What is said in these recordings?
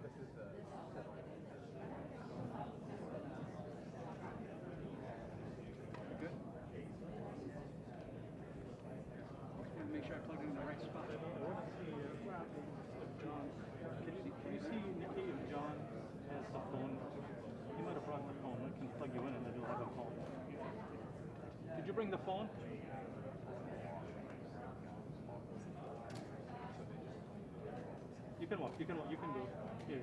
this is good. Make sure I plug it in the right spot. I want to see if John. Can you see Nikki if John has the phone? He might have brought the phone. I can plug you in and then you'll have a call. Did you bring the phone? You can walk. You can do it. Yeah.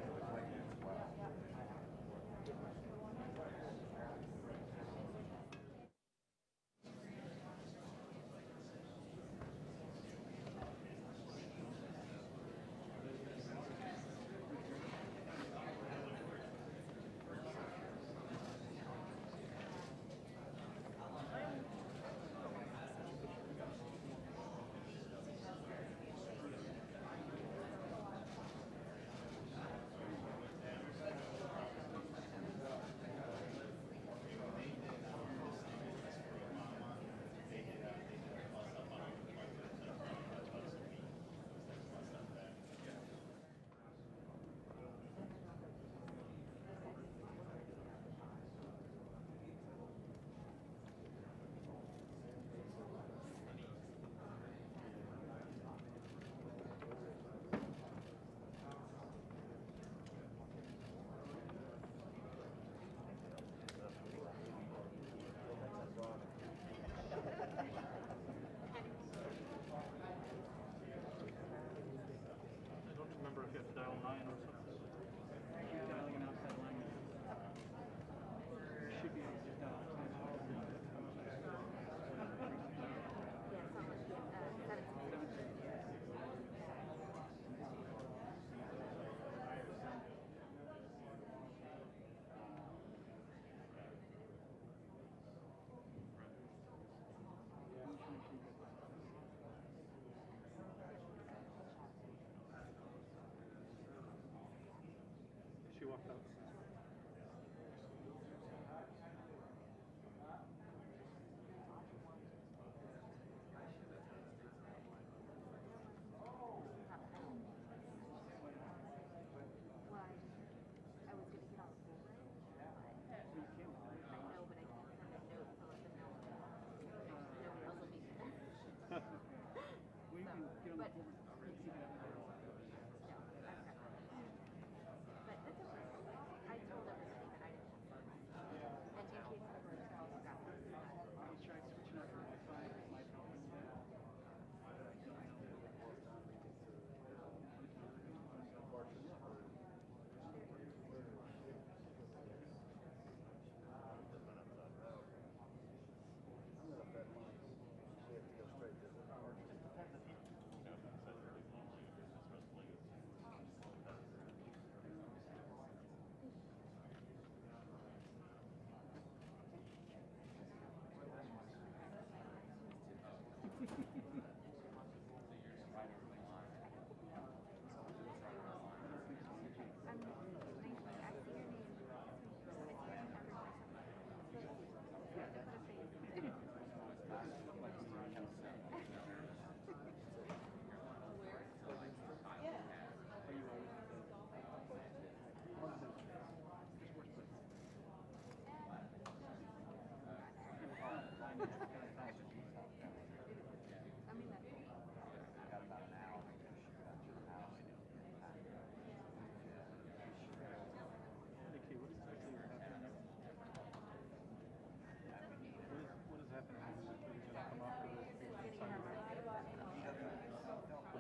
She walked out.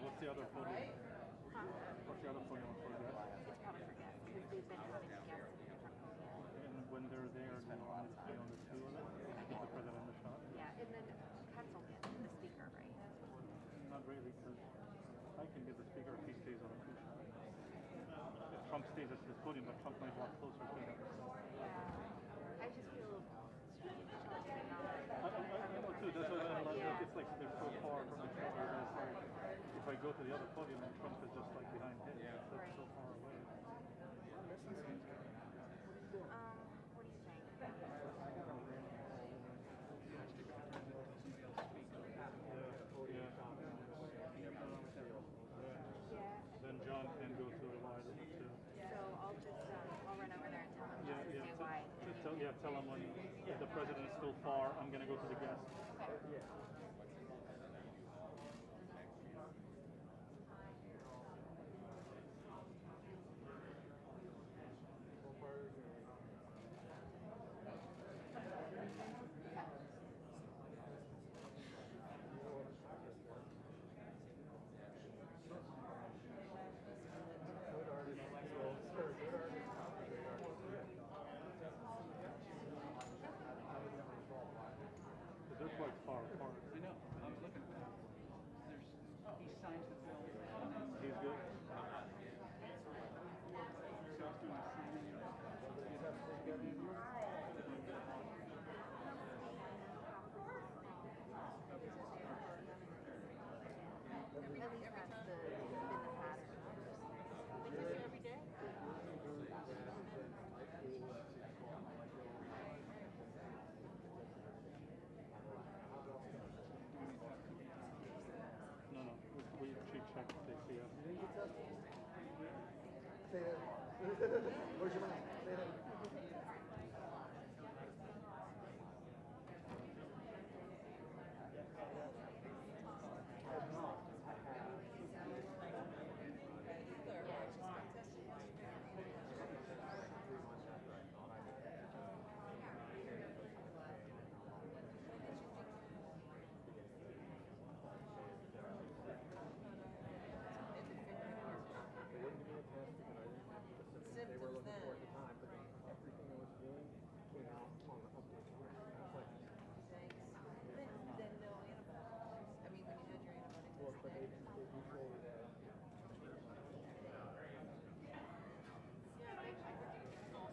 What's the other podium? What's the other podium for guests? It's probably for guests because they've been having guests in different podiums. And when they're there, do you want to stay on the two of them? Keep the president a shot? Yeah, and then Katzel gets the speaker, right? Not really, because I can get the speaker if he stays on the two shot. If Trump stays at this podium, but Trump might walk closer to him. Yeah, I just feel strange telling them I know too, that's what I like. Yeah. It's like they're so far from each other. It's like, if I go to the other podium and Trump is just like behind him, that's so far away. What do you think? Yeah. Then John can go to a wide too. tell him when if the president is still far, I'm gonna go to the guest. Okay. But they're quite far apart. I know. I was looking. He signs the bill. He's good. So he's doing a signing. At least that's been the pattern. Wait, is it every day? No, we check they see us. Say that. Where's your mind? Say that. They were looking for at the time, but then everything I was doing came out on the update. Then no antibiotics. I mean, when you had your antibiotics. Well, but they do say that.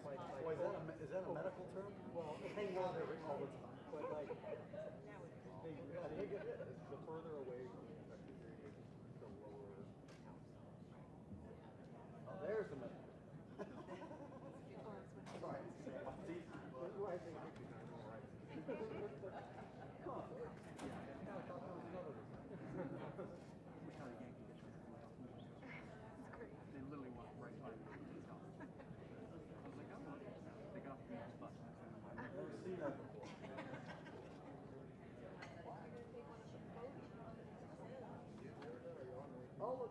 Why is that a medical term? Well, hang on there all the time. But like, I think it is. The further away from the infected area, the lower count. Oh, there's the medical. Sorry. See, who I think makes you kind of right. Come on. Yeah, I thought that was another one. We saw the Yankee this week. They literally walked right by me. I was like, oh, they got off the bus. I've never seen that before. Oh, look.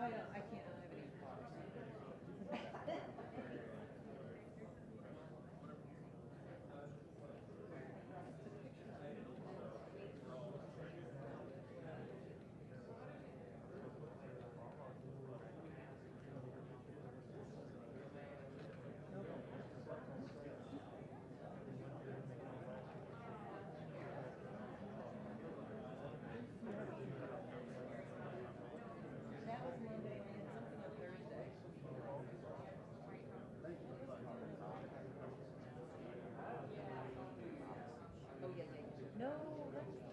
I can't, I don't have any cars. That was Monday, and something on Thursday. Oh, yeah, yeah. No, that's no,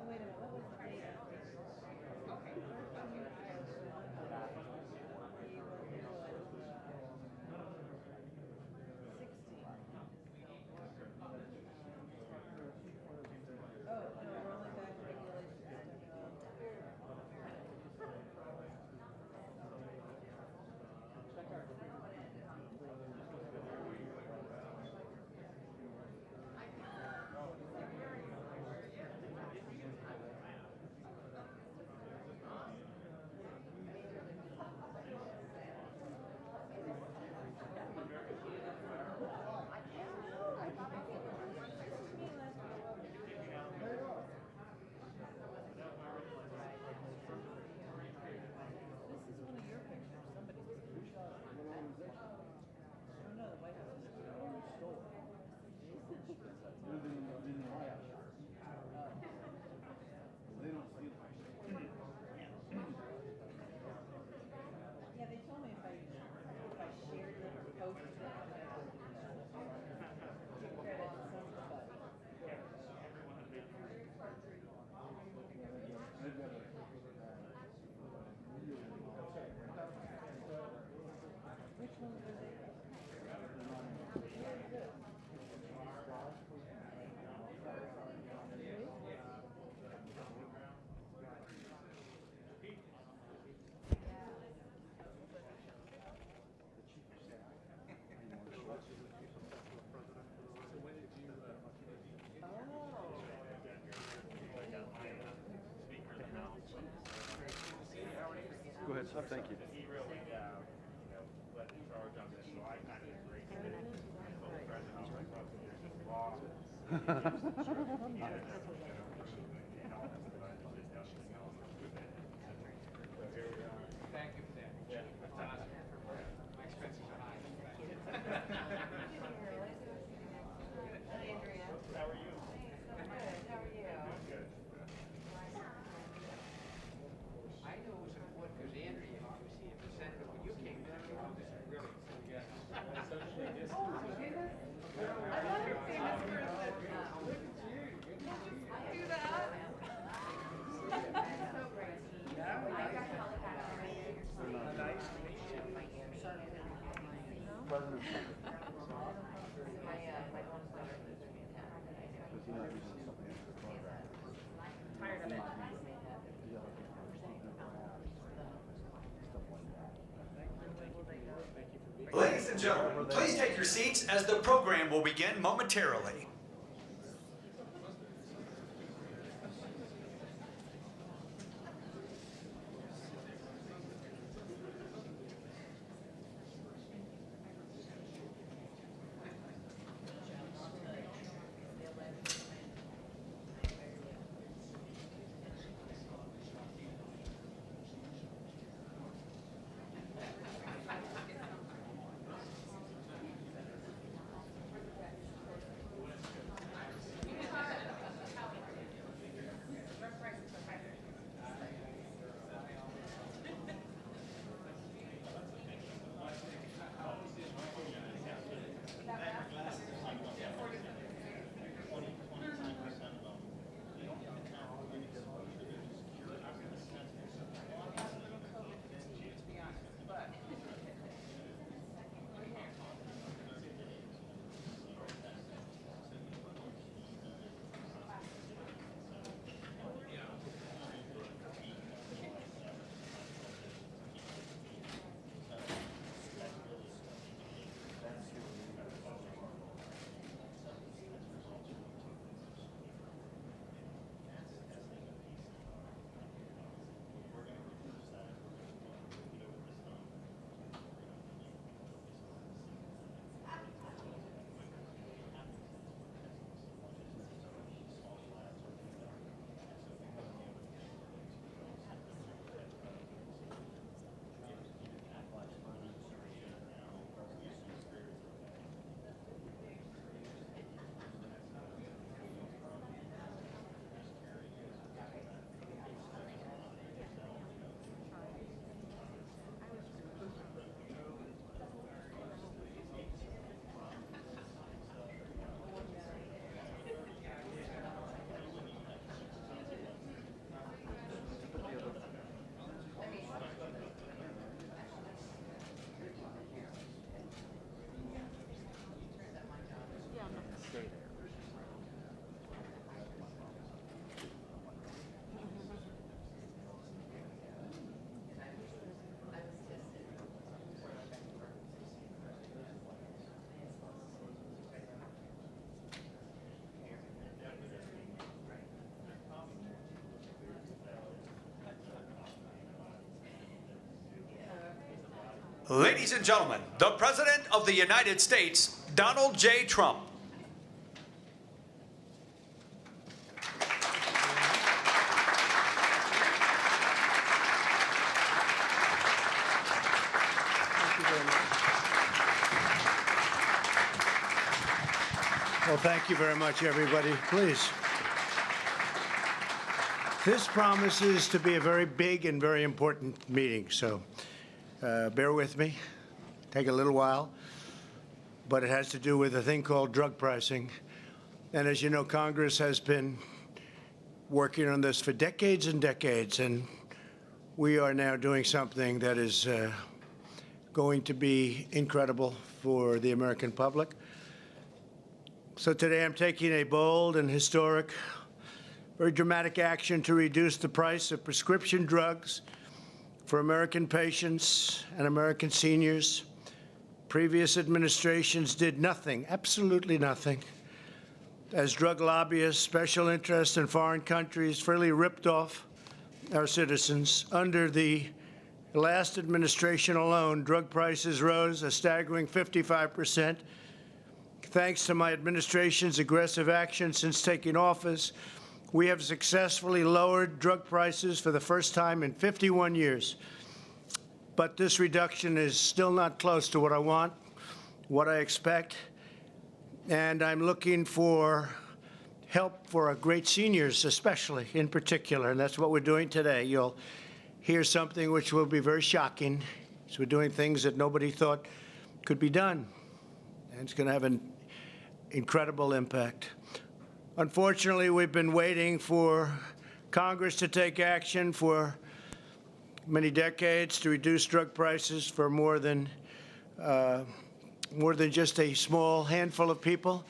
wait a minute, what was the date? Okay. Oh, no, we're only back to regulations. This is one of your pictures, somebody's picture. Oh no, the White House is Yeah, they told me if I shared it or posted it, that I would give credit to somebody. Which ones were they? Go ahead, sir. Thank you. He really, led the charge on this, so I kind of agree with it. So the president, I was like, there's this law. And all this, but I just did nothing else. So here we are. Thank you for that. Yeah. That's awesome. My expenses are high. Hi, Andrea. How are you? Good, how are you? Good. I know it was important because Andrea, obviously, if the senator, when you came down, you know, this is really, so we got socially distanced. Oh my goodness. I love your famous person. Do that. So great. I got Kelly back. Nice to meet you. My own daughter lives in Manhattan. Tired of it. Ladies and gentlemen, please take your seats as the program will begin momentarily. Ladies and gentlemen, the President of the United States, Donald J. Trump. Well, thank you very much, everybody. Please. This promises to be a very big and very important meeting, so bear with me. Take a little while, but it has to do with a thing called drug pricing. And as you know, Congress has been working on this for decades and decades, and we are now doing something that is going to be incredible for the American public. So today I'm taking a bold and historic, very dramatic action to reduce the price of prescription drugs for American patients and American seniors. Previous administrations did nothing, absolutely nothing, as drug lobbyists, special interests in foreign countries freely ripped off our citizens. Under the last administration alone, drug prices rose a staggering 55%. Thanks to my administration's aggressive action since taking office, we have successfully lowered drug prices for the first time in 51 years. But this reduction is still not close to what I want, what I expect, and I'm looking for help for our great seniors, especially in particular, and that's what we're doing today. You'll hear something which will be very shocking. So we're doing things that nobody thought could be done, and it's going to have an incredible impact. Unfortunately, we've been waiting for Congress to take action for many decades to reduce drug prices for more than just a small handful of people.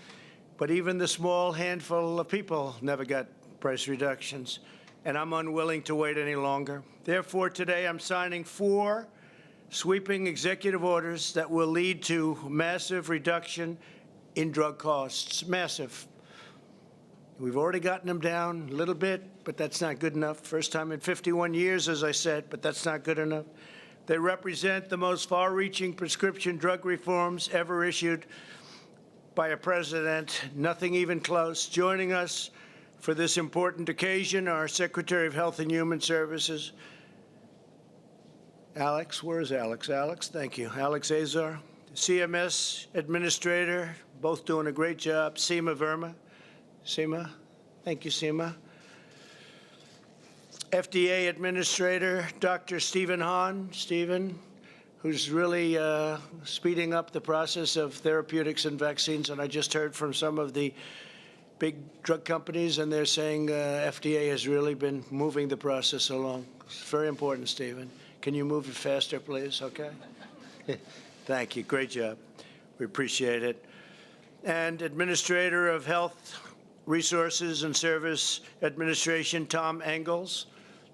But even the small handful of people never got price reductions, and I'm unwilling to wait any longer. Therefore, today I'm signing 4 sweeping executive orders that will lead to massive reduction in drug costs. Massive. We've already gotten them down a little bit, but that's not good enough. First time in 51 years, as I said, but that's not good enough. They represent the most far-reaching prescription drug reforms ever issued by a president, nothing even close. Joining us for this important occasion, our Secretary of Health and Human Services, Alex. Where is Alex? Alex, thank you. Alex Azar. CMS Administrator, both doing a great job. Seema Verma. Seema, thank you, Seema. FDA Administrator, Dr. Stephen Hahn. Stephen, who's really speeding up the process of therapeutics and vaccines. And I just heard from some of the big drug companies, and they're saying FDA has really been moving the process along. It's very important, Stephen. Can you move it faster, please? Okay. Thank you. Great job. We appreciate it. And Administrator of Health Resources and Service Administration, Tom Engels.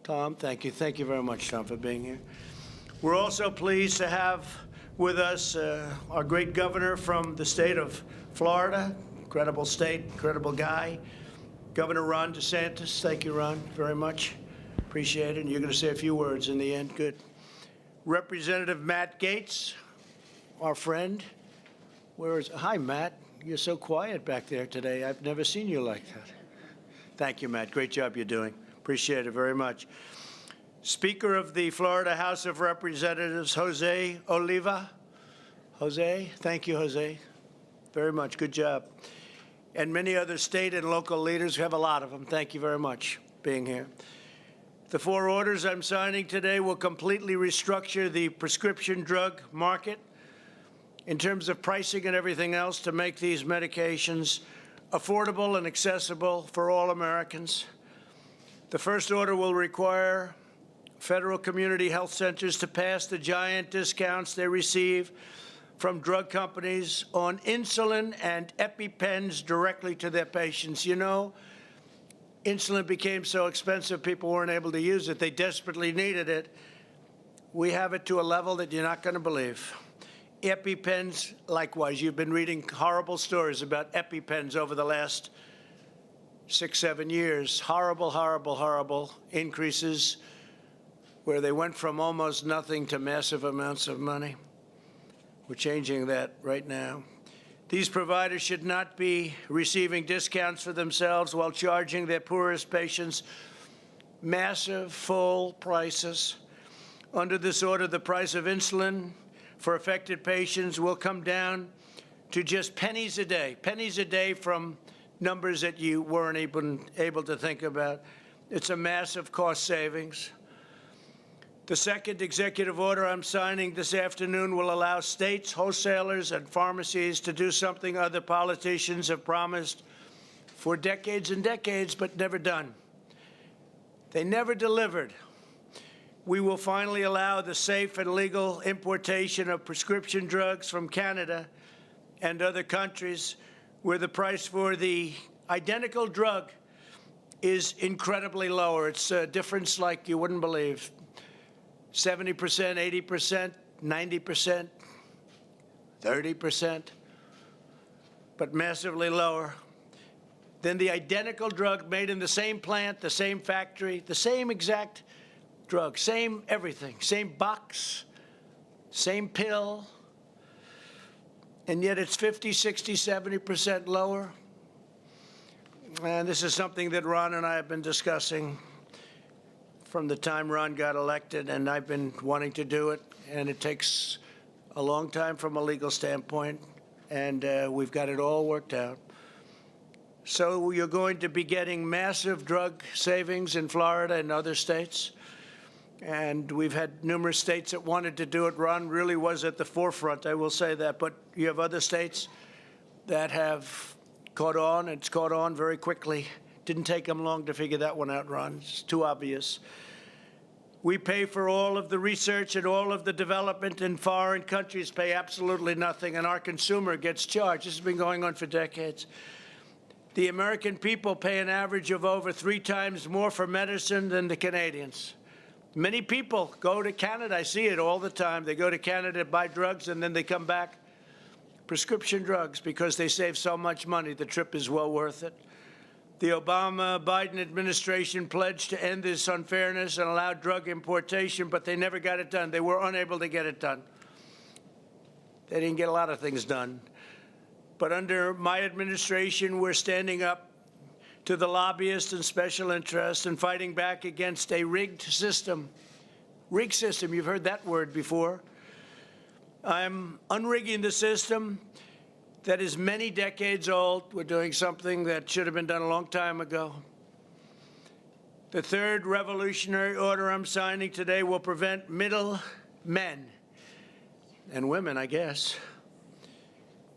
Tom, thank you. Thank you very much, Tom, for being here. We're also pleased to have with us our great governor from the state of Florida. Incredible state, incredible guy. Governor Ron DeSantis. Thank you, Ron, very much. Appreciate it. And you're going to say a few words in the end. Good. Representative Matt Gaetz, our friend. Where is? Hi, Matt. You're so quiet back there today. I've never seen you like that. Thank you, Matt. Great job you're doing. Appreciate it very much. Speaker of the Florida House of Representatives, Jose Oliva. Jose, thank you, Jose, very much. Good job. And many other state and local leaders. We have a lot of them. Thank you very much for being here. The 4 orders I'm signing today will completely restructure the prescription drug market in terms of pricing and everything else to make these medications affordable and accessible for all Americans. The first order will require federal community health centers to pass the giant discounts they receive from drug companies on insulin and EpiPens directly to their patients. You know, insulin became so expensive people weren't able to use it. They desperately needed it. We have it to a level that you're not going to believe. EpiPens, likewise. You've been reading horrible stories about EpiPens over the last 6, 7 years. Horrible, horrible, horrible increases where they went from almost nothing to massive amounts of money. We're changing that right now. These providers should not be receiving discounts for themselves while charging their poorest patients massive full prices. Under this order, the price of insulin for affected patients will come down to just pennies a day from numbers that you weren't even able to think about. It's a massive cost savings. The second executive order I'm signing this afternoon will allow states, wholesalers, and pharmacies to do something other politicians have promised for decades and decades but never done. They never delivered. We will finally allow the safe and legal importation of prescription drugs from Canada and other countries where the price for the identical drug is incredibly lower. It's a difference like you wouldn't believe. 70%, 80%, 90%, 30%, but massively lower than the identical drug made in the same plant, the same factory, the same exact drug, same everything, same box, same pill, and yet it's 50, 60, 70% lower. And this is something that Ron and I have been discussing from the time Ron got elected, and I've been wanting to do it, and it takes a long time from a legal standpoint, and we've got it all worked out. So you're going to be getting massive drug savings in Florida and other states, and we've had numerous states that wanted to do it. Ron really was at the forefront, I will say that, but you have other states that have caught on. It's caught on very quickly. Didn't take them long to figure that one out, Ron. It's too obvious. We pay for all of the research and all of the development, and foreign countries pay absolutely nothing, and our consumer gets charged. This has been going on for decades. The American people pay an average of over 3 times more for medicine than the Canadians. Many people go to Canada. I see it all the time. They go to Canada to buy drugs, and then they come back, prescription drugs, because they save so much money. The trip is well worth it. The Obama-Biden administration pledged to end this unfairness and allow drug importation, but they never got it done. They were unable to get it done. They didn't get a lot of things done. But under my administration, we're standing up to the lobbyists and special interests and fighting back against a rigged system. Rigged system, you've heard that word before. I'm unrigging the system that is many decades old. We're doing something that should have been done a long time ago. The third revolutionary order I'm signing today will prevent middlemen and women, I guess.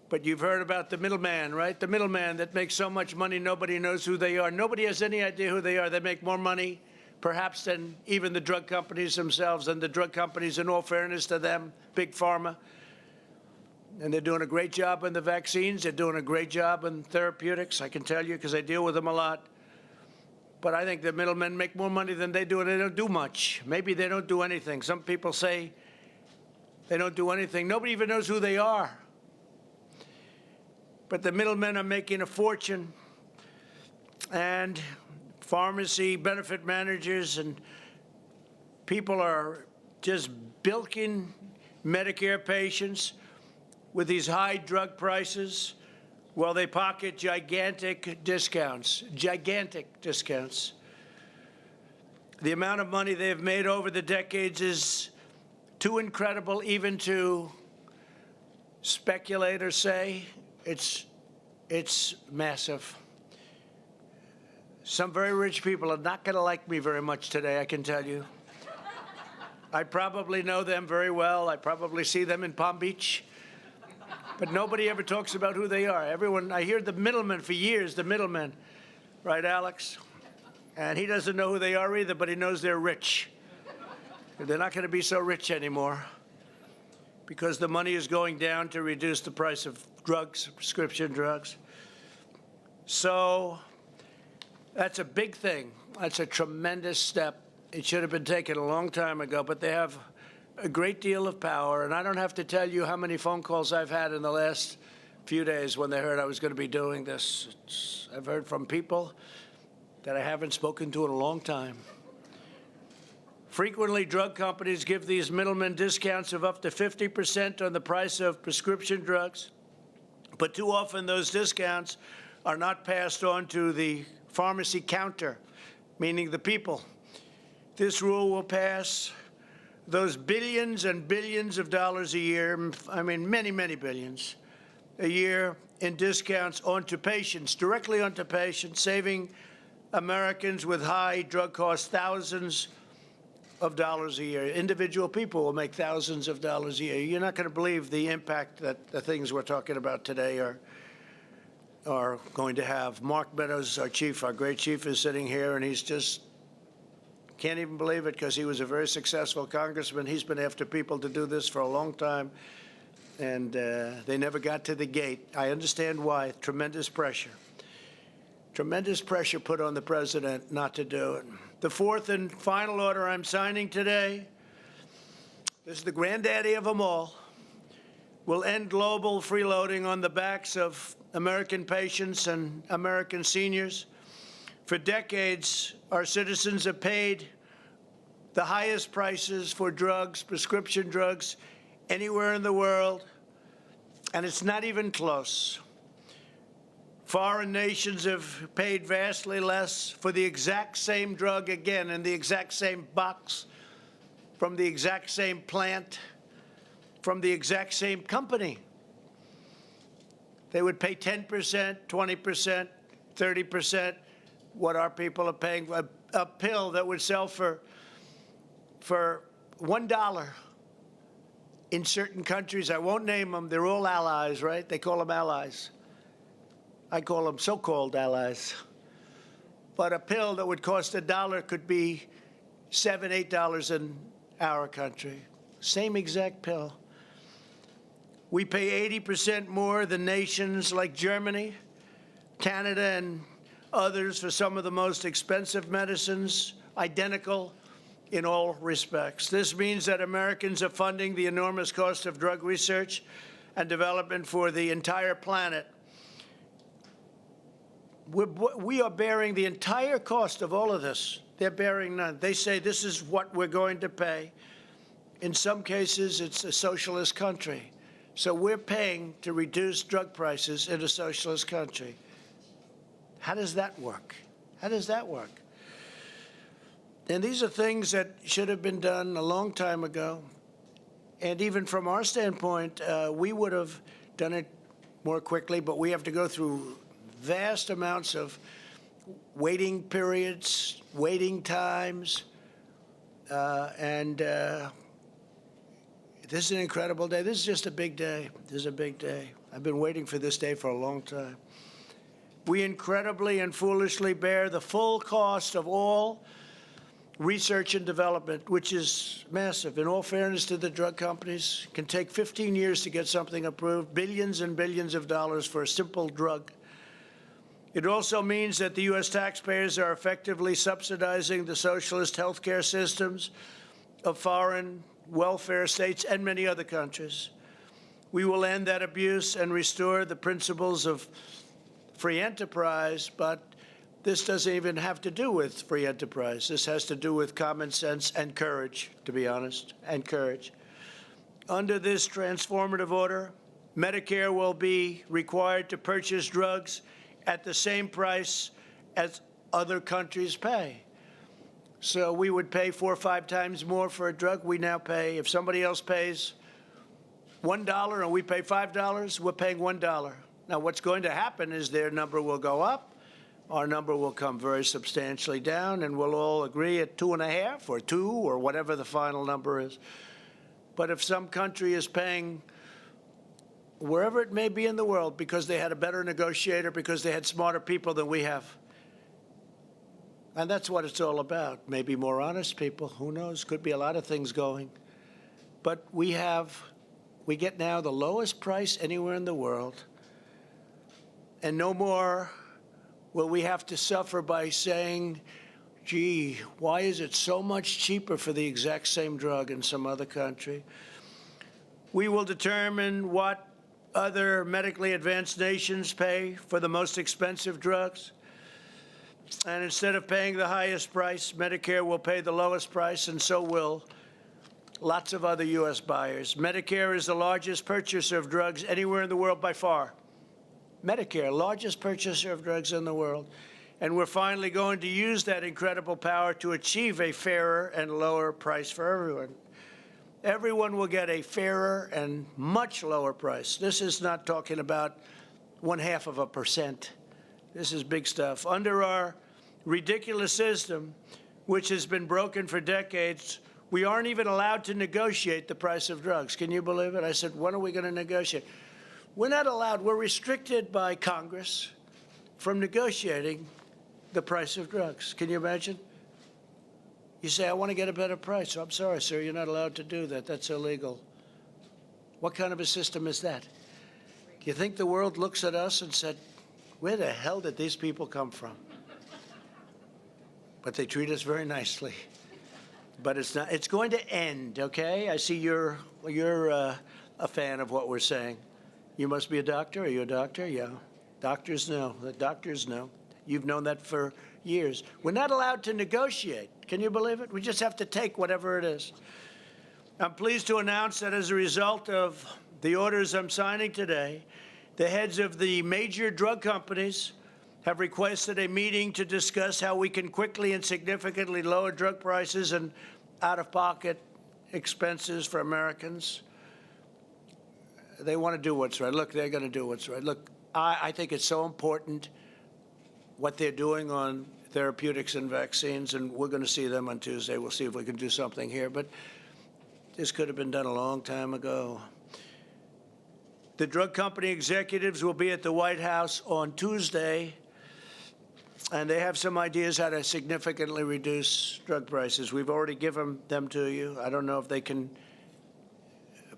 But you've heard about the middleman, right? The middleman that makes so much money nobody knows who they are. Nobody has any idea who they are. They make more money, perhaps, than even the drug companies themselves. And the drug companies, in all fairness to them, Big Pharma, and they're doing a great job in the vaccines. They're doing a great job in therapeutics, I can tell you, because I deal with them a lot. But I think the middlemen make more money than they do, and they don't do much. Maybe they don't do anything. Some people say they don't do anything. Nobody even knows who they are. But the middlemen are making a fortune, and pharmacy benefit managers and people are just bilking Medicare patients with these high drug prices while they pocket gigantic discounts, gigantic discounts. The amount of money they've made over the decades is too incredible even to speculate or say. It's massive. Some very rich people are not going to like me very much today, I can tell you. I probably know them very well. I probably see them in Palm Beach. But nobody ever talks about who they are. Everyone, I hear the middleman for years, the middleman. Right, Alex? And he doesn't know who they are either, but he knows they're rich. They're not going to be so rich anymore because the money is going down to reduce the price of drugs, prescription drugs. So that's a big thing. That's a tremendous step. It should have been taken a long time ago, but they have a great deal of power. And I don't have to tell you how many phone calls I've had in the last few days when they heard I was going to be doing this. I've heard from people that I haven't spoken to in a long time. Frequently, drug companies give these middlemen discounts of up to 50% on the price of prescription drugs, but too often those discounts are not passed on to the pharmacy counter, meaning the people. This rule will pass those billions and billions of dollars a year, I mean many, many billions a year in discounts onto patients, directly onto patients, saving Americans with high drug costs thousands of dollars a year. Individual people will make thousands of dollars a year. You're not going to believe the impact that the things we're talking about today are going to have. Mark Meadows, our great chief, is sitting here, and he's just can't even believe it because he was a very successful congressman. He's been after people to do this for a long time, and they never got to the gate. I understand why. Tremendous pressure. Tremendous pressure put on the president not to do it. The fourth and final order I'm signing today, this is the granddaddy of them all, will end global freeloading on the backs of American patients and American seniors. For decades, our citizens have paid the highest prices for drugs, prescription drugs, anywhere in the world, and it's not even close. Foreign nations have paid vastly less for the exact same drug, again, in the exact same box, from the exact same plant, from the exact same company. They would pay 10%, 20%, 30% what our people are paying. A pill that would sell for $1 in certain countries. I won't name them. They're all allies, right? They call them allies. I call them so-called allies. But a pill that would cost $1 could be $7, $8 in our country. Same exact pill. We pay 80% more than nations like Germany, Canada, and others for some of the most expensive medicines, identical in all respects. This means that Americans are funding the enormous cost of drug research and development for the entire planet. We are bearing the entire cost of all of this. They're bearing none. They say this is what we're going to pay. In some cases, it's a socialist country. So we're paying to reduce drug prices in a socialist country. How does that work? How does that work? And these are things that should have been done a long time ago. And even from our standpoint, we would have done it more quickly, but we have to go through vast amounts of waiting periods, waiting times, and this is an incredible day. This is just a big day. This is a big day. I've been waiting for this day for a long time. We incredibly and foolishly bear the full cost of all research and development, which is massive. In all fairness to the drug companies, it can take 15 years to get something approved, billions and billions of dollars for a simple drug. It also means that the U.S. taxpayers are effectively subsidizing the socialist healthcare systems of foreign welfare states and many other countries. We will end that abuse and restore the principles of free enterprise, but this doesn't even have to do with free enterprise. This has to do with common sense and courage, to be honest, and courage. Under this transformative order, Medicare will be required to purchase drugs at the same price as other countries pay. So we would pay 4 or 5 times more for a drug. We now pay, if somebody else pays $1 and we pay $5, we're paying $1. Now, what's going to happen is their number will go up, our number will come very substantially down, and we'll all agree at 2.5 or 2 or whatever the final number is. But if some country is paying wherever it may be in the world because they had a better negotiator, because they had smarter people than we have, and that's what it's all about. Maybe more honest people, who knows? Could be a lot of things going. But we get now the lowest price anywhere in the world, and no more will we have to suffer by saying, gee, why is it so much cheaper for the exact same drug in some other country? We will determine what other medically advanced nations pay for the most expensive drugs. And instead of paying the highest price, Medicare will pay the lowest price, and so will lots of other U.S. buyers. Medicare is the largest purchaser of drugs anywhere in the world by far. Medicare, largest purchaser of drugs in the world. And we're finally going to use that incredible power to achieve a fairer and lower price for everyone. Everyone will get a fairer and much lower price. This is not talking about 0.5%. This is big stuff. Under our ridiculous system, which has been broken for decades, we aren't even allowed to negotiate the price of drugs. Can you believe it? I said, when are we going to negotiate? We're not allowed. We're restricted by Congress from negotiating the price of drugs. Can you imagine? You say, I want to get a better price. I'm sorry, sir, you're not allowed to do that. That's illegal. What kind of a system is that? Do you think the world looks at us and said, where the hell did these people come from? But they treat us very nicely. But it's not. It's going to end, okay? I see you're a fan of what we're saying. You must be a doctor. Are you a doctor? Yeah. Doctors know. The doctors know. You've known that for years. We're not allowed to negotiate. Can you believe it? We just have to take whatever it is. I'm pleased to announce that as a result of the orders I'm signing today, the heads of the major drug companies have requested a meeting to discuss how we can quickly and significantly lower drug prices and out-of-pocket expenses for Americans. They want to do what's right. Look, they're going to do what's right. Look, I think it's so important what they're doing on therapeutics and vaccines, and we're going to see them on Tuesday. We'll see if we can do something here. But this could have been done a long time ago. The drug company executives will be at the White House on Tuesday, and they have some ideas how to significantly reduce drug prices. We've already given them to you. I don't know if they can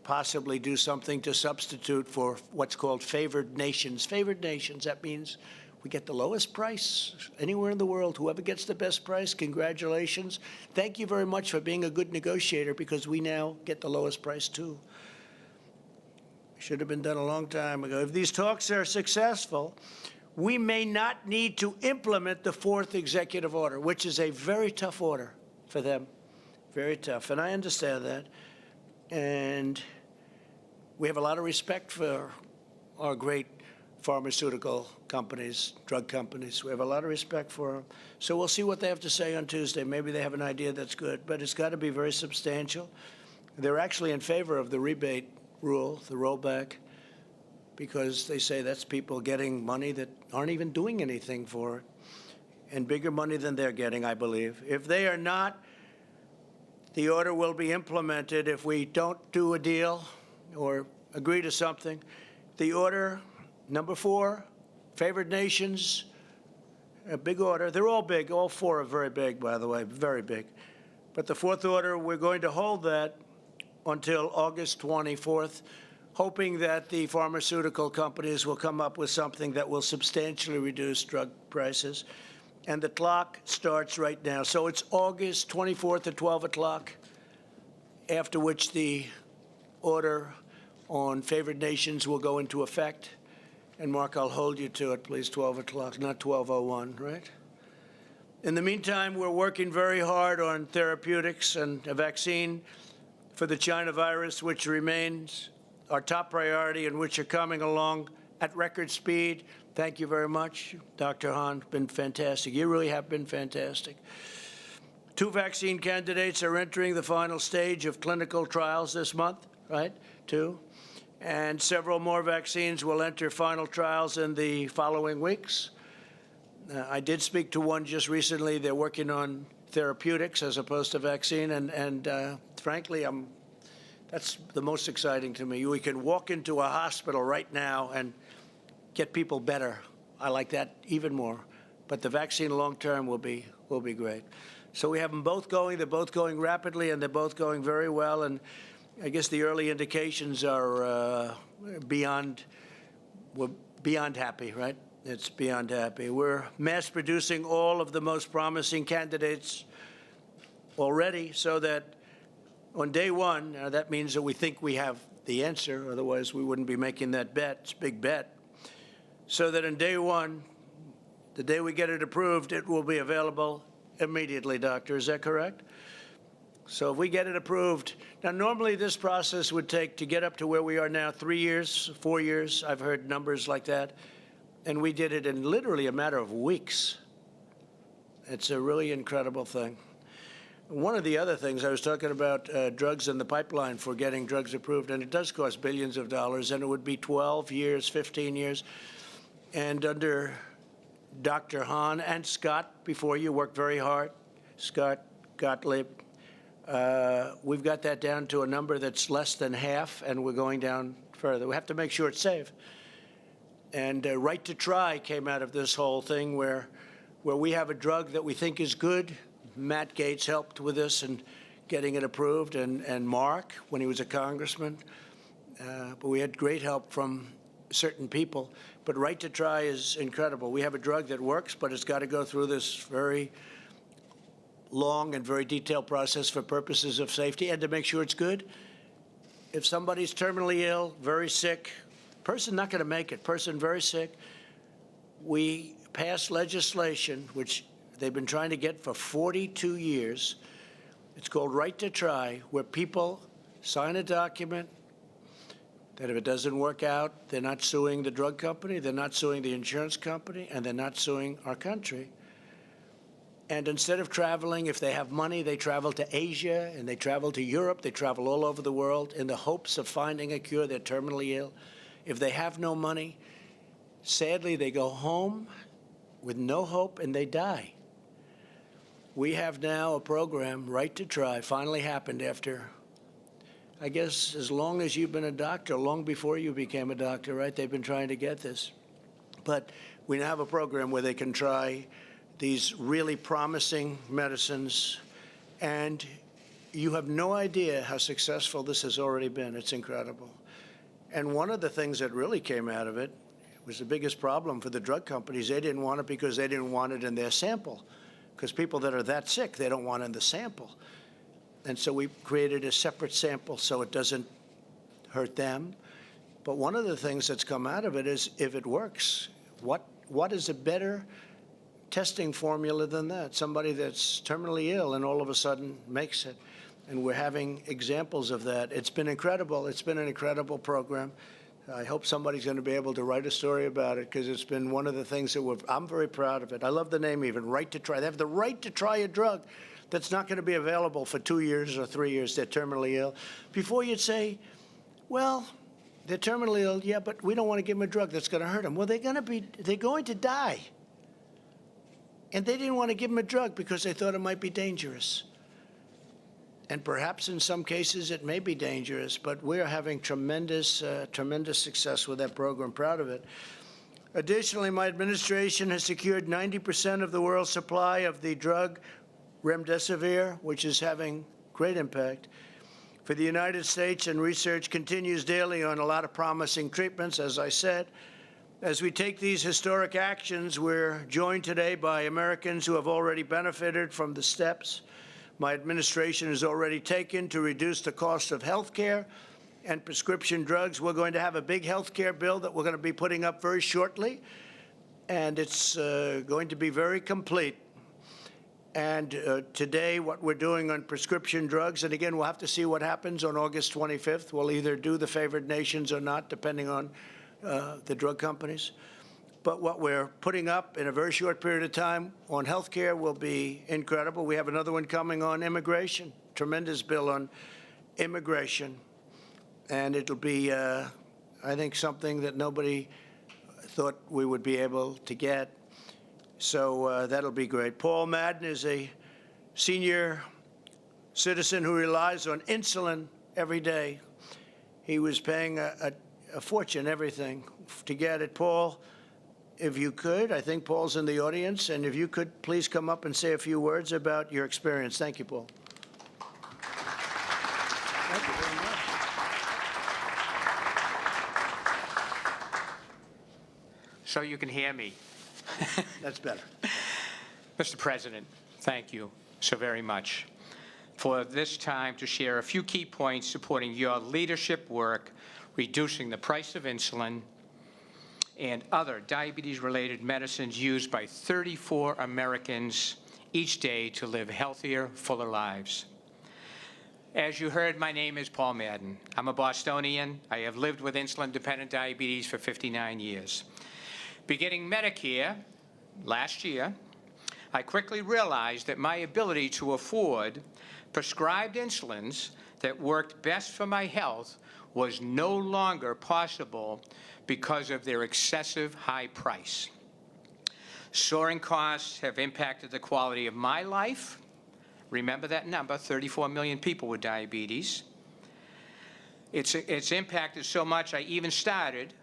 possibly do something to substitute for what's called favored nations. Favored nations, that means we get the lowest price anywhere in the world. Whoever gets the best price, congratulations. Thank you very much for being a good negotiator, because we now get the lowest price too. Should have been done a long time ago. If these talks are successful, we may not need to implement the fourth executive order, which is a very tough order for them. Very tough. And I understand that. And we have a lot of respect for our great pharmaceutical companies, drug companies. We have a lot of respect for them. So we'll see what they have to say on Tuesday. Maybe they have an idea that's good, but it's got to be very substantial. They're actually in favor of the rebate rule, the rollback, because they say that's people getting money that aren't even doing anything for it, and bigger money than they're getting, I believe. If they are not, the order will be implemented. If we don't do a deal or agree to something, the order, number 4, favored nations, a big order. They're all big. All 4 are very big, by the way, very big. But the 4th order, we're going to hold that until August 24th, hoping that the pharmaceutical companies will come up with something that will substantially reduce drug prices. And the clock starts right now. So it's August 24th at 12 o'clock, after which the order on favored nations will go into effect. And, Mark, I'll hold you to it, please, 12 o'clock, not 12:01, right? In the meantime, we're working very hard on therapeutics and a vaccine for the China virus, which remains our top priority and which are coming along at record speed. Thank you very much, Dr. Hahn. Been fantastic. You really have been fantastic. 2 vaccine candidates are entering the final stage of clinical trials this month, right? 2. And several more vaccines will enter final trials in the following weeks. I did speak to one just recently. They're working on therapeutics as opposed to vaccine, and frankly, that's the most exciting to me. We can walk into a hospital right now and get people better. I like that even more. But the vaccine long-term will be great. So we have them both going. They're both going rapidly, and they're both going very well. And I guess the early indications are we're beyond happy, right? It's beyond happy. We're mass producing all of the most promising candidates already, so that on day 1, that means that we think we have the answer. Otherwise, we wouldn't be making that bet. It's a big bet. So that on day 1, The day we get it approved, it will be available immediately, doctor. Is that correct? So if we get it approved, now normally this process would take to get up to where we are now 3 years, 4 years. I've heard numbers like that. And we did it in literally a matter of weeks. It's a really incredible thing. One of the other things, I was talking about drugs in the pipeline for getting drugs approved, and it does cost billions of dollars, and it would be 12 years, 15 years. And under Dr. Hahn and Scott, before you, worked very hard, Scott Gottlieb, we've got that down to a number that's less than half, and we're going down further. We have to make sure it's safe. And right to try came out of this whole thing where we have a drug that we think is good. Matt Gaetz helped with this and getting it approved, and Mark when he was a congressman. But we had great help from certain people. But right to try is incredible. We have a drug that works, but it's got to go through this very long and very detailed process for purposes of safety and to make sure it's good. If somebody's terminally ill, very sick, person not going to make it, person very sick, we passed legislation, which they've been trying to get for 42 years. It's called Right to Try, where people sign a document that if it doesn't work out, they're not suing the drug company, they're not suing the insurance company, and they're not suing our country. And instead of traveling, if they have money, they travel to Asia, and they travel to Europe, they travel all over the world in the hopes of finding a cure. They're terminally ill. If they have no money, sadly, they go home with no hope and they die. We have now a program, Right to Try, finally happened after, I guess, as long as you've been a doctor, long before you became a doctor, right? They've been trying to get this. But we now have a program where they can try these really promising medicines, and you have no idea how successful this has already been. It's incredible. And one of the things that really came out of it was the biggest problem for the drug companies. They didn't want it because they didn't want it in their sample, because people that are that sick, they don't want it in the sample. And so we created a separate sample so it doesn't hurt them. But one of the things that's come out of it is, if it works, what is a better testing formula than that? Somebody that's terminally ill and all of a sudden makes it. And we're having examples of that. It's been incredible. It's been an incredible program. I hope somebody's going to be able to write a story about it, because it's been one of the things that I'm very proud of it. I love the name even, Right to Try. They have the right to try a drug that's not going to be available for 2 years or 3 years. They're terminally ill. Before you'd say, well, they're terminally ill, yeah, but we don't want to give them a drug that's going to hurt them. Well, they're going to die. And they didn't want to give them a drug because they thought it might be dangerous. And perhaps in some cases it may be dangerous, but we're having tremendous success with that program. Proud of it. Additionally, my administration has secured 90% of the world's supply of the drug remdesivir, which is having great impact for the United States, and research continues daily on a lot of promising treatments, as I said. As we take these historic actions, we're joined today by Americans who have already benefited from the steps my administration has already taken to reduce the cost of health care and prescription drugs. We're going to have a big health care bill that we're going to be putting up very shortly, and it's going to be very complete. And today, what we're doing on prescription drugs, and again, we'll have to see what happens on August 25th. We'll either do the favored nations or not, depending on the drug companies. But what we're putting up in a very short period of time on health care will be incredible. We have another one coming on immigration, tremendous bill on immigration. And it'll be, I think, something that nobody thought we would be able to get. So that'll be great. Paul Madden is a senior citizen who relies on insulin every day. He was paying a fortune, everything, to get it. Paul, if you could, I think Paul's in the audience, and if you could please come up and say a few words about your experience. Thank you, Paul. Thank you very much. So you can hear me. That's better. Mr. President, thank you so very much for this time to share a few key points supporting your leadership work, reducing the price of insulin and other diabetes-related medicines used by 34 Americans each day to live healthier, fuller lives. As you heard, my name is Paul Madden. I'm a Bostonian. I have lived with insulin-dependent diabetes for 59 years. Beginning Medicare last year, I quickly realized that my ability to afford prescribed insulins that worked best for my health was no longer possible because of their excessive high price. Soaring costs have impacted the quality of my life. Remember that number, 34 million people with diabetes. It's impacted so much I even started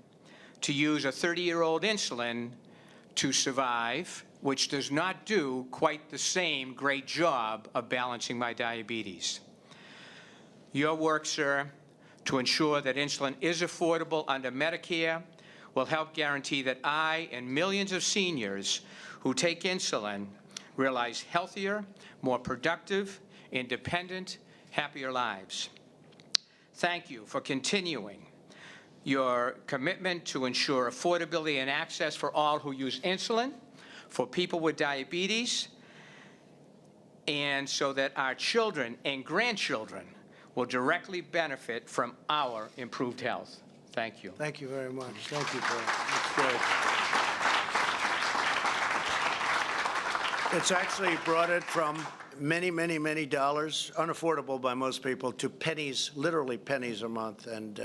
to use a 30-year-old insulin to survive, which does not do quite the same great job of balancing my diabetes. Your work, sir, to ensure that insulin is affordable under Medicare will help guarantee that I and millions of seniors who take insulin realize healthier, more productive, independent, happier lives. Thank you for continuing your commitment to ensure affordability and access for all who use insulin, for people with diabetes, and so that our children and grandchildren will directly benefit from our improved health. Thank you. Thank you very much. Thank you, Paul. That's great. It's actually brought it from many, many, many dollars, unaffordable by most people, to pennies, literally pennies a month. And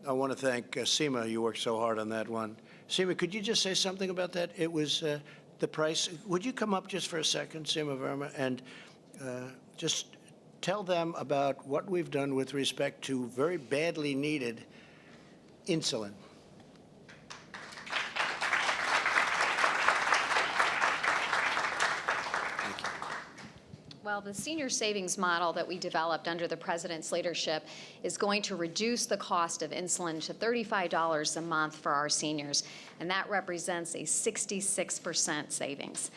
I want to thank Seema. You worked so hard on that one. Seema, could you just say something about that? It was the price. Would you come up just for a second, Seema Verma, and just tell them about what we've done with respect to very badly needed insulin. Well, the senior savings model that we developed under the President's leadership is going to reduce the cost of insulin to $35 a month for our seniors, and that represents a 66% savings.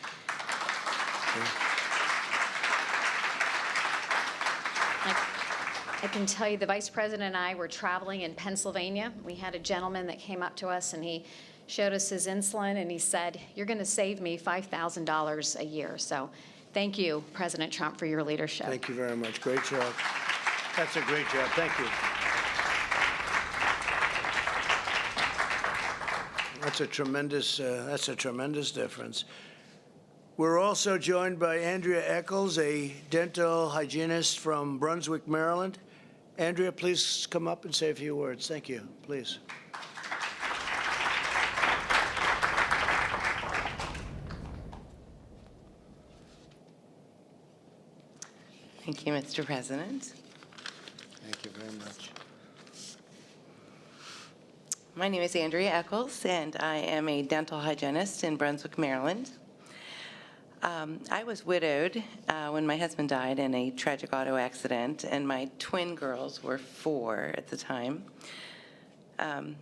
I can tell you the Vice President and I were traveling in Pennsylvania. We had a gentleman that came up to us and he showed us his insulin and he said, "You're going to save me $5,000 a year." So thank you, President Trump, for your leadership. Thank you very much. Great job. That's a great job. Thank you. That's a tremendous difference. We're also joined by Andrea Eccles, a dental hygienist from Brunswick, Maryland. Andrea, please come up and say a few words. Thank you. Please. Thank you, Mr. President. Thank you very much. My name is Andrea Eccles, and I am a dental hygienist in Brunswick, Maryland. I was widowed when my husband died in a tragic auto accident, and my twin girls were 4 at the time.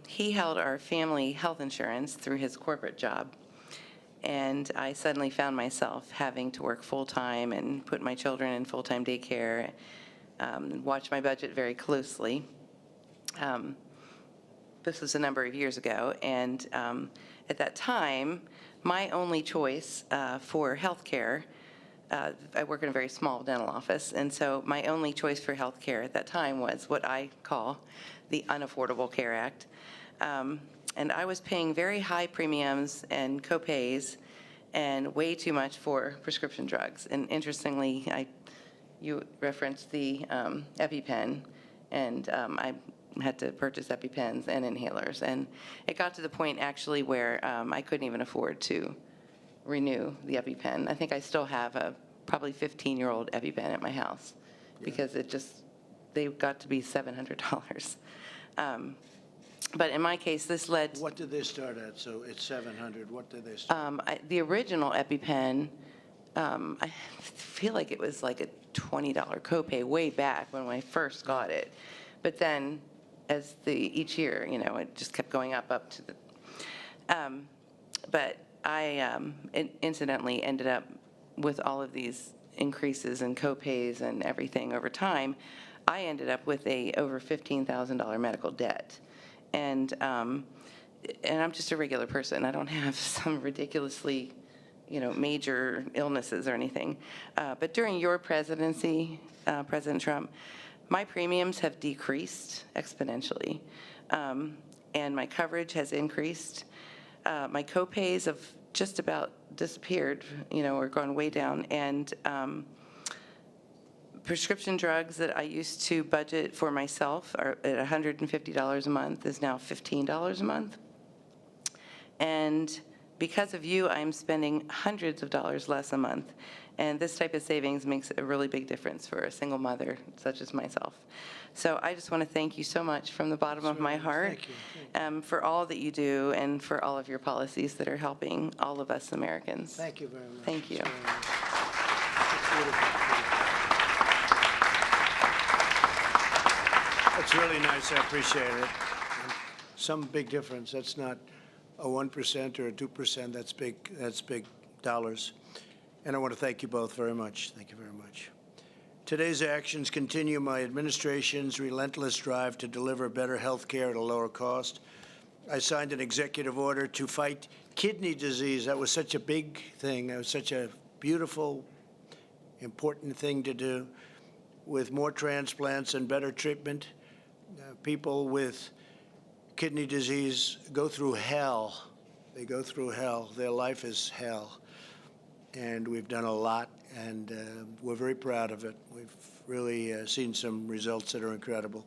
He held our family health insurance through his corporate job, and I suddenly found myself having to work full-time and put my children in full-time daycare, watch my budget very closely. This was a number of years ago, and at that time, my only choice for health care, I work in a very small dental office, and so my only choice for health care at that time was what I call the Unaffordable Care Act. And I was paying very high premiums and co-pays and way too much for prescription drugs. And interestingly, you referenced the EpiPen, and I had to purchase EpiPens and inhalers. And it got to the point actually where I couldn't even afford to renew the EpiPen. I think I still have a probably 15-year-old EpiPen at my house because they got to be $700. But in my case, this led... What did they start at? So it's $700. What did they start? The original EpiPen, I feel like it was like a $20 copay way back when I first got it. But then as each year, it just kept going up to the... But I incidentally ended up with all of these increases in copays and everything over time. I ended up with over $15,000 medical debt. And and I'm just a regular person. I don't have some ridiculously, major illnesses or anything. But during your presidency, President Trump, my premiums have decreased exponentially, and my coverage has increased. My copays have just about disappeared, or gone way down, and prescription drugs that I used to budget for myself are at $150 a month is now $15 a month. And because of you, I'm spending hundreds of dollars less a month. And this type of savings makes a really big difference for a single mother such as myself. So I just want to thank you so much from the bottom of my heart for all that you do and for all of your policies that are helping all of us Americans. Thank you very much. Thank you. That's really nice. I appreciate it. Some big difference. That's not a 1% or a 2%. That's big. That's big dollars. And I want to thank you both very much. Thank you very much. Today's actions continue my administration's relentless drive to deliver better health care at a lower cost. I signed an executive order to fight kidney disease. That was such a big thing. That was such a beautiful, important thing to do, with more transplants and better treatment. People with kidney disease go through hell. They go through hell. Their life is hell. And we've done a lot, and we're very proud of it. We've really seen some results that are incredible.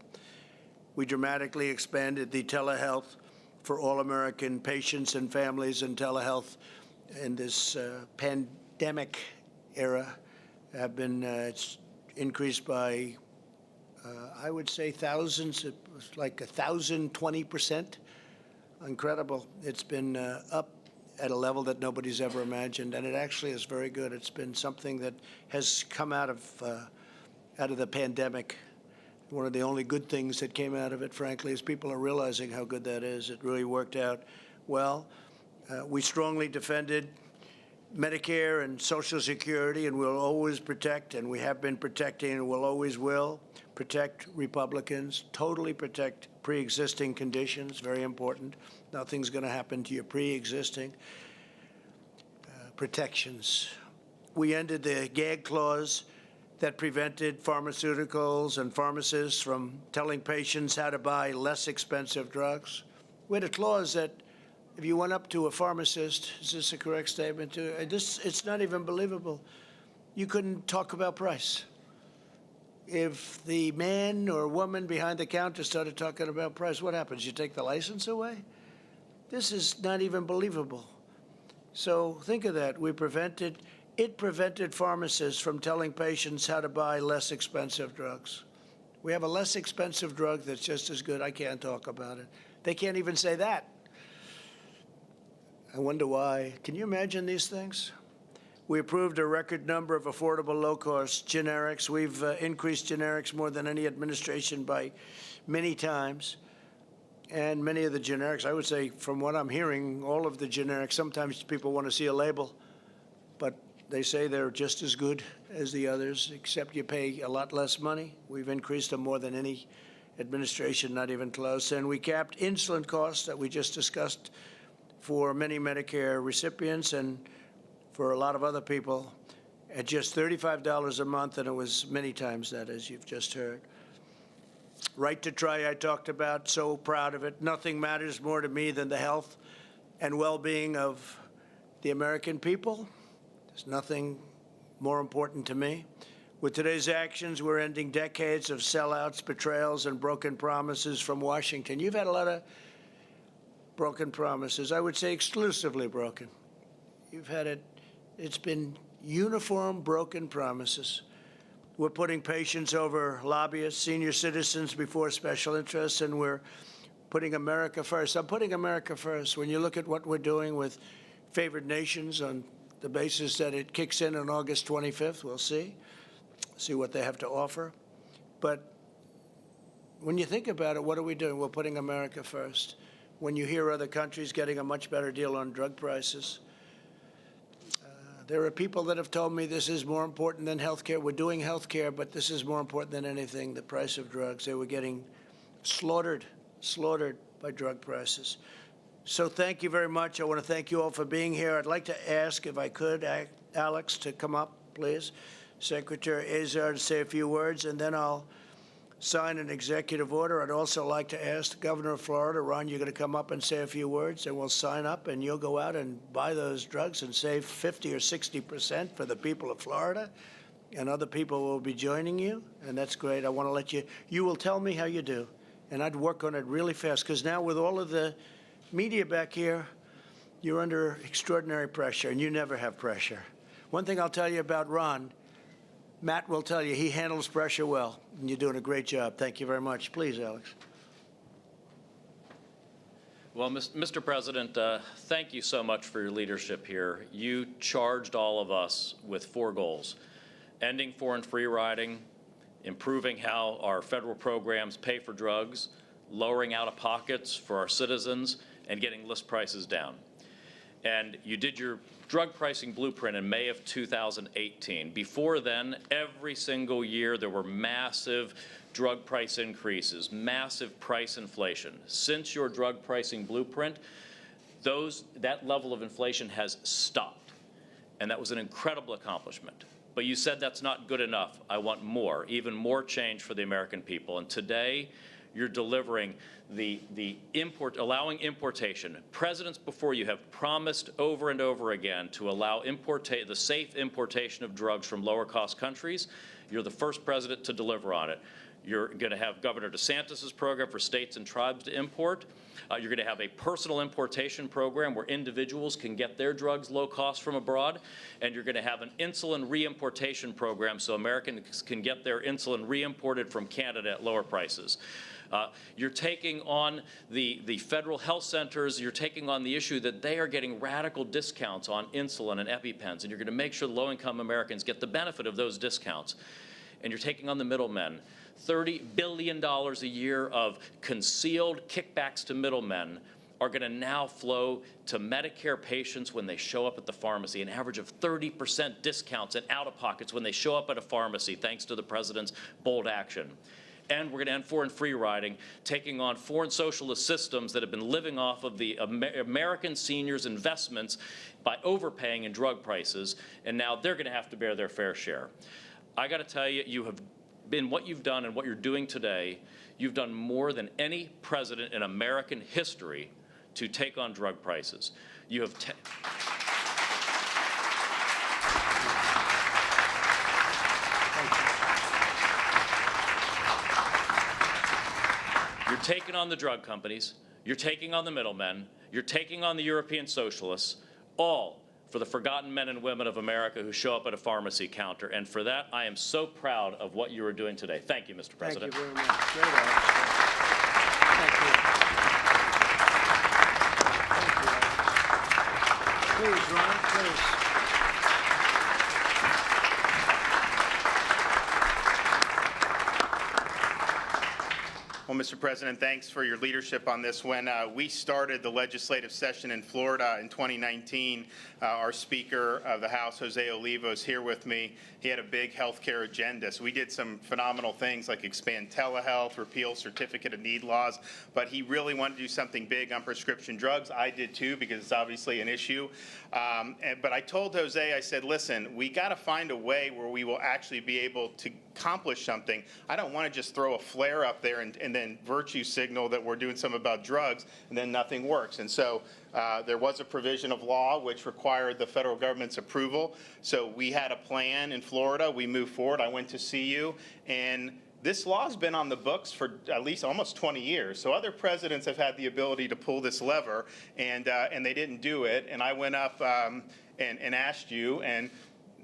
We dramatically expanded the telehealth for all American patients and families, and telehealth in this pandemic era have been it's increased by, I would say, thousands. It was like 1,020%. Incredible. It's been up at a level that nobody's ever imagined, and it actually is very good. It's been something that has come out of the pandemic. One of the only good things that came out of it, frankly, is people are realizing how good that is. It really worked out well. We strongly defended Medicare and Social Security, and we'll always protect, and we have been protecting, and we'll always will protect Republicans, totally protect pre-existing conditions, very important. Nothing's going to happen to your pre-existing protections. We ended the gag clause that prevented pharmaceuticals and pharmacists from telling patients how to buy less expensive drugs. We had a clause that if you went up to a pharmacist, is this a correct statement? It's not even believable. You couldn't talk about price. If the man or woman behind the counter started talking about price, what happens? You take the license away? This is not even believable. So think of that. It prevented pharmacists from telling patients how to buy less expensive drugs. We have a less expensive drug that's just as good. I can't talk about it. They can't even say that. I wonder why. Can you imagine these things? We approved a record number of affordable, low-cost generics. We've increased generics more than any administration by many times. And many of the generics, I would say, from what I'm hearing, all of the generics, sometimes people want to see a label, but they say they're just as good as the others, except you pay a lot less money. We've increased them more than any administration, not even close. And we capped insulin costs that we just discussed for many Medicare recipients and for a lot of other people at just $35 a month, and it was many times that, as you've just heard. Right to try, I talked about, so proud of it. Nothing matters more to me than the health and well-being of the American people. There's nothing more important to me. With today's actions, we're ending decades of sellouts, betrayals, and broken promises from Washington. You've had a lot of broken promises. I would say exclusively broken. You've had it. It's been uniform broken promises. We're putting patients over lobbyists, senior citizens before special interests, and we're putting America first. I'm putting America first. When you look at what we're doing with favored nations on the basis that it kicks in on August 25th, we'll see what they have to offer. But when you think about it, what are we doing? We're putting America first. When you hear other countries getting a much better deal on drug prices, there are people that have told me this is more important than health care. We're doing health care, but this is more important than anything, the price of drugs. They were getting slaughtered by drug prices. So thank you very much. I want to thank you all for being here. I'd like to ask, if I could, Alex, to come up, please. Secretary Azar to say a few words, and then I'll sign an executive order. I'd also like to ask the governor of Florida, Ron, you're going to come up and say a few words, and we'll sign up, and you'll go out and buy those drugs and save 50 or 60% for the people of Florida, and other people will be joining you, and that's great. I want to let you will tell me how you do, and I'd work on it really fast, because now with all of the media back here, you're under extraordinary pressure, and you never have pressure. One thing I'll tell you about Ron, Matt will tell you he handles pressure well, and you're doing a great job. Thank you very much. Please, Alex. Well, Mr. President, thank you so much for your leadership here. You charged all of us with 4 goals: ending foreign free riding, improving how our federal programs pay for drugs, lowering out-of-pockets for our citizens, and getting list prices down. And you did your drug pricing blueprint in May of 2018. Before then, every single year there were massive drug price increases, massive price inflation. Since your drug pricing blueprint, that level of inflation has stopped. And that was an incredible accomplishment. But you said that's not good enough. I want more, even more change for the American people. And today, you're delivering allowing importation. Presidents before you have promised over and over again to allow the safe importation of drugs from lower-cost countries. You're the first president to deliver on it. You're going to have Governor DeSantis's program for states and tribes to import. You're going to have a personal importation program where individuals can get their drugs low cost from abroad. And you're going to have an insulin reimportation program so Americans can get their insulin reimported from Canada at lower prices. You're taking on the federal health centers. You're taking on the issue that they are getting radical discounts on insulin and EpiPens, and you're going to make sure low-income Americans get the benefit of those discounts. And you're taking on the middlemen. $30 billion a year of concealed kickbacks to middlemen are going to now flow to Medicare patients when they show up at the pharmacy, an average of 30% discounts and out-of-pockets when they show up at a pharmacy, thanks to the president's bold action. And we're going to end foreign free riding, taking on foreign socialist systems that have been living off of the American seniors' investments by overpaying in drug prices, and now they're going to have to bear their fair share. I got to tell you, you have been what you've done and what you're doing today, you've done more than any president in American history to take on drug prices. You have You're taking on the drug companies, you're taking on the middlemen, you're taking on the European socialists, all for the forgotten men and women of America who show up at a pharmacy counter. And for that, I am so proud of what you are doing today. Thank you, Mr. President. Thank you very much. Great, Alex. Thank you. Thank you, Alex. Please, Ron, please. Well, Mr. President, thanks for your leadership on this. When we started the legislative session in Florida in 2019, our Speaker of the House, Jose Oliva, is here with me. He had a big health care agenda. So we did some phenomenal things like expand telehealth, repeal certificate of need laws, but he really wanted to do something big on prescription drugs. I did too, because it's obviously an issue. But I told Jose, I said, listen, we got to find a way where we will actually be able to accomplish something. I don't want to just throw a flare up there and then virtue signal that we're doing something about drugs and then nothing works. And so there was a provision of law which required the federal government's approval. So we had a plan in Florida. We moved forward. I went to see you, and this law has been on the books for at least almost 20 years. So other presidents have had the ability to pull this lever, and they didn't do it. And I went up and asked you, and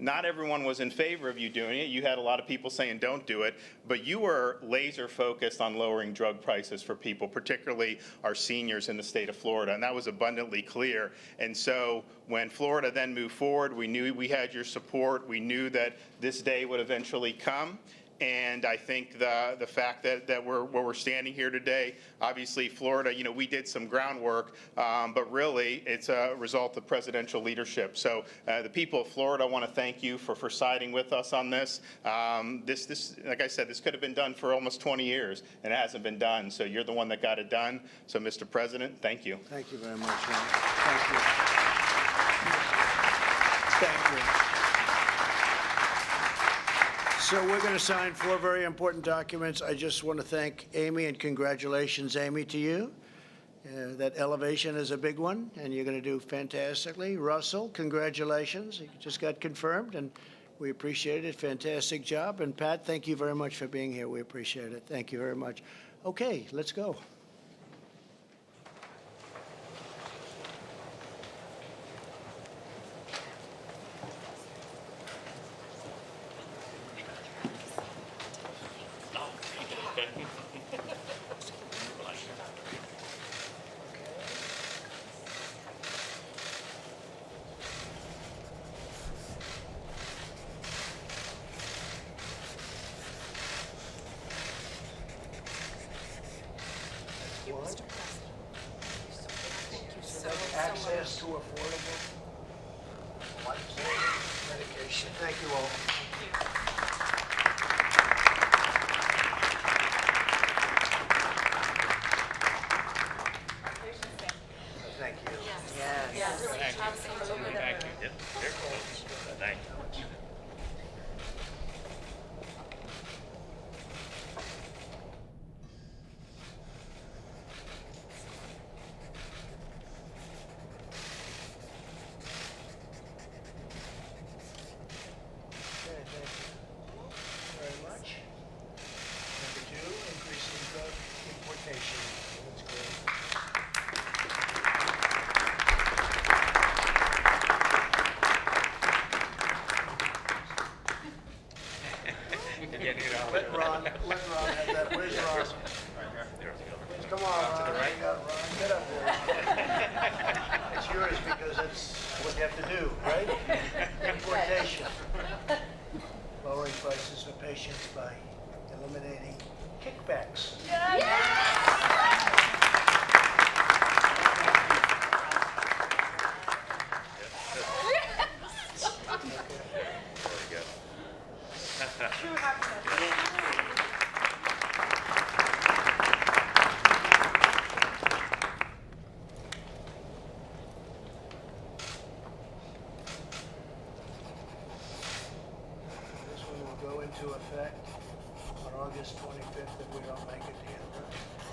not everyone was in favor of you doing it. You had a lot of people saying don't do it, but you were laser focused on lowering drug prices for people, particularly our seniors in the state of Florida, and that was abundantly clear. And so when Florida then moved forward, we knew we had your support. We knew that this day would eventually come. And I think the fact that we're standing here today, obviously Florida, we did some groundwork, but really it's a result of presidential leadership. So the people of Florida want to thank you for siding with us on this. This, like I said, this could have been done for almost 20 years, and it hasn't been done. So you're the one that got it done. So, Mr. President, thank you. Thank you very much, Ron. Thank you. Thank you. So we're going to sign 4 very important documents. I just want to thank Amy, and congratulations, Amy, to you. That elevation is a big one, and you're going to do fantastically. Russell, congratulations. You just got confirmed, and we appreciate it. Fantastic job. And Pat, thank you very much for being here. We appreciate it. Thank you very much. Okay, let's go. Access to affordable life-saving medication. Thank you all. Thank you. Yes. Absolutely. Thank you. Yep. Thank you. Let Ron have that. Where's Ron? Come on, Ron. Hang up, Ron. Get up there. It's yours because that's what you have to do, right? Importation. Lowering prices for patients by eliminating kickbacks. This one will go into effect on August 25th if we don't make it to the end.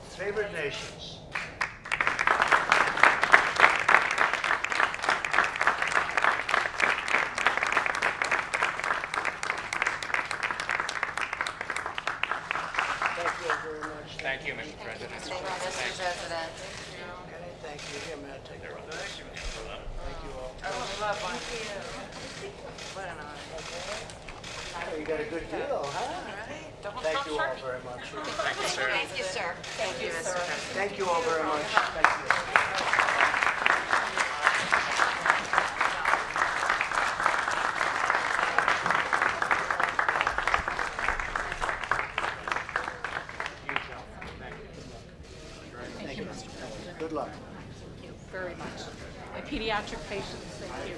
Favored nations. Thank you, Mr. President. Thank you, Mr. President. Okay, thank you. Here, Matt, take it. Thank you all. Oh, lovely. What an honor. Oh, you got a good deal, huh? Thank you all very much. Thank you, sir. Thank you, sir. Thank you, Mr. President. Thank you all very much. Thank you. Thank you, Mr. President. Good luck. Thank you very much. My pediatric patients, thank you.